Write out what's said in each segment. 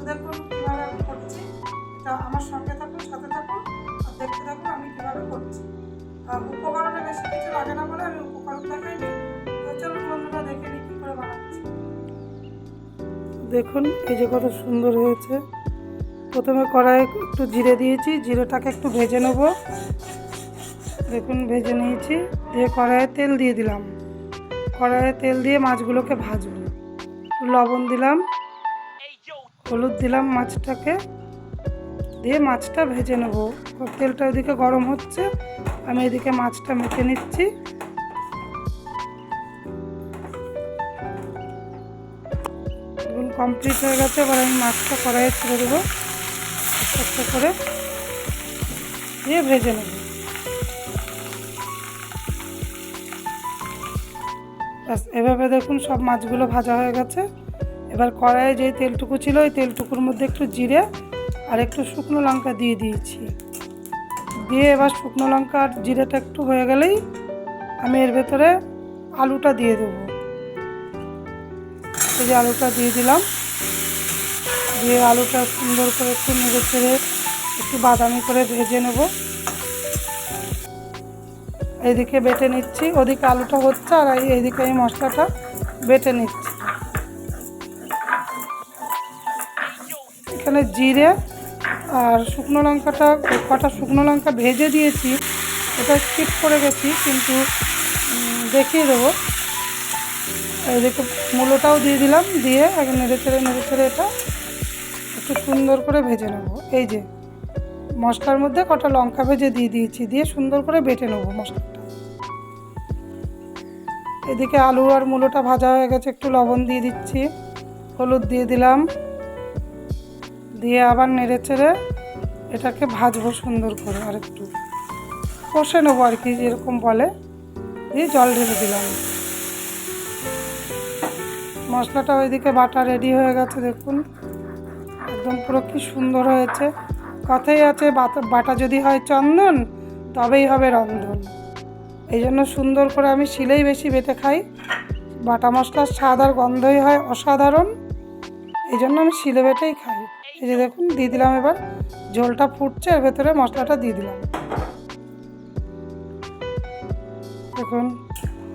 দেখুন কীভাবে আমি করছি। এটা আমার সঙ্গে থাকুন, সাথে থাকুন আর দেখতে থাকুন আমি কীভাবে করছি। উপকরণে বেশি কিছু লাগে না বলে আমি উপকরণ দেখাইনি। তো চলুন বন্ধুরা দেখে নিই কী করে বানাচ্ছি। দেখুন এই যে কত সুন্দর হয়েছে। প্রথমে কড়াইয়ে একটু জিরে দিয়েছি, জিরেটাকে একটু ভেজে নেব। দেখুন ভেজে নিয়েছি, দিয়ে কড়াইয়ে তেল দিয়ে দিলাম। কড়াইয়ে তেল দিয়ে মাছগুলোকে ভাজবো। লবণ দিলাম, হলুদ দিলাম, মাছটাকে দিয়ে মাছটা ভেজে নেব। তেলটা ওইদিকে গরম হচ্ছে, আমি এদিকে মাছটা মেখে নিচ্ছি। দেখুন কমপ্লিট হয়ে গেছে। এবার আমি মাছটা কড়াইয়ে ছেড়ে দেবো, একটা করে দিয়ে ভেজে নেব। ব্যাস এভাবে দেখুন সব মাছগুলো ভাজা হয়ে গেছে। এবার কড়াইয়ে যেই তেলটুকু ছিল ওই তেলটুকুর মধ্যে একটু জিরে আর একটু শুকনো লঙ্কা দিয়ে দিয়েছি। দিয়ে এবার শুকনো লঙ্কা আর জিরেটা একটু হয়ে গেলেই আমি এর ভেতরে আলুটা দিয়ে দেবো। এই যে আলুটা দিয়ে দিলাম, দিয়ে আলুটা সুন্দর করে একটু নেড়ে চেড়ে একটু বাদামি করে ভেজে নেব। এইদিকে বেটে নিচ্ছি, ওদিকে আলুটা হচ্ছে আর এইদিকে এই মশলাটা বেটে নিচ্ছি। এখানে জিরে আর শুকনো লঙ্কাটা, কটা শুকনো লঙ্কা ভেজে দিয়েছি, এটা স্কিপ করে গেছি কিন্তু দেখিয়ে দেবো। এইদিকে মূলোটাও দিয়ে দিলাম, দিয়ে আগে নেড়ে চেড়ে এটা একটু সুন্দর করে ভেজে নেব। এই যে মশলার মধ্যে কটা লঙ্কা ভেজে দিয়ে দিয়েছি, দিয়ে সুন্দর করে বেটে নেব মশলাটা। এদিকে আলু আর মূলোটা ভাজা হয়ে গেছে, একটু লবণ দিয়ে দিচ্ছি, হলুদ দিয়ে দিলাম, দিয়ে আবার নেড়ে চেড়ে এটাকে ভাজবো সুন্দর করে, আর একটু কষে নেবো আর কি যেরকম বলে। দিয়ে জল ঢেলে দিলাম। মশলাটা ওইদিকে বাটা রেডি হয়ে গেছে। দেখুন একদম পুরো কি সুন্দর হয়েছে। কথাই আছে বাটা যদি হয় চন্দন তবেই হবে রন্ধন। এই জন্য সুন্দর করে আমি শিলেই বেশি বেটে খাই। বাটা মশলার স্বাদ আর গন্ধই হয় অসাধারণ, এই জন্য আমি শিলে বেটেই খাই। এই যে দেখুন দিয়ে দিলাম, এবার ঝোলটা ফুটছে, এর ভেতরে মশলাটা দিয়ে দিলাম। দেখুন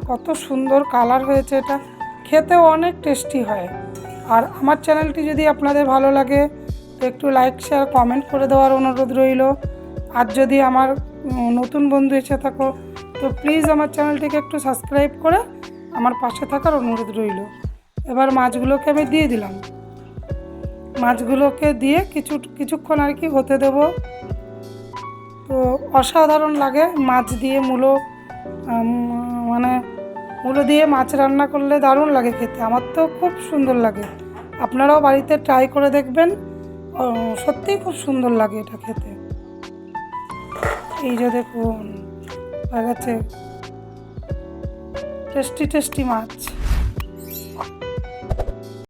কত সুন্দর কালার হয়েছে, এটা খেতেও অনেক টেস্টি হয়। আর আমার চ্যানেলটি যদি আপনাদের ভালো লাগে তো একটু লাইক শেয়ার কমেন্ট করে দেওয়ার অনুরোধ রইল। আর যদি আমার নতুন বন্ধু এসে থাকো তো প্লিজ আমার চ্যানেলটিকে একটু সাবস্ক্রাইব করে আমার পাশে থাকার অনুরোধ রইল। এবার মাছগুলোকে আমি দিয়ে দিলাম। মাছগুলোকে দিয়ে কিছুক্ষণ আর কি হতে দেব। তো অসাধারণ লাগে মাছ দিয়ে মূলো, মানে মূলো দিয়ে মাছ রান্না করলে দারুণ লাগে খেতে। আমার তো খুব সুন্দর লাগে, আপনারাও বাড়িতে ট্রাই করে দেখবেন, সত্যিই খুব সুন্দর লাগে এটা খেতে। এই যে দেখুন হয়ে গেছে টেস্টি মাছ।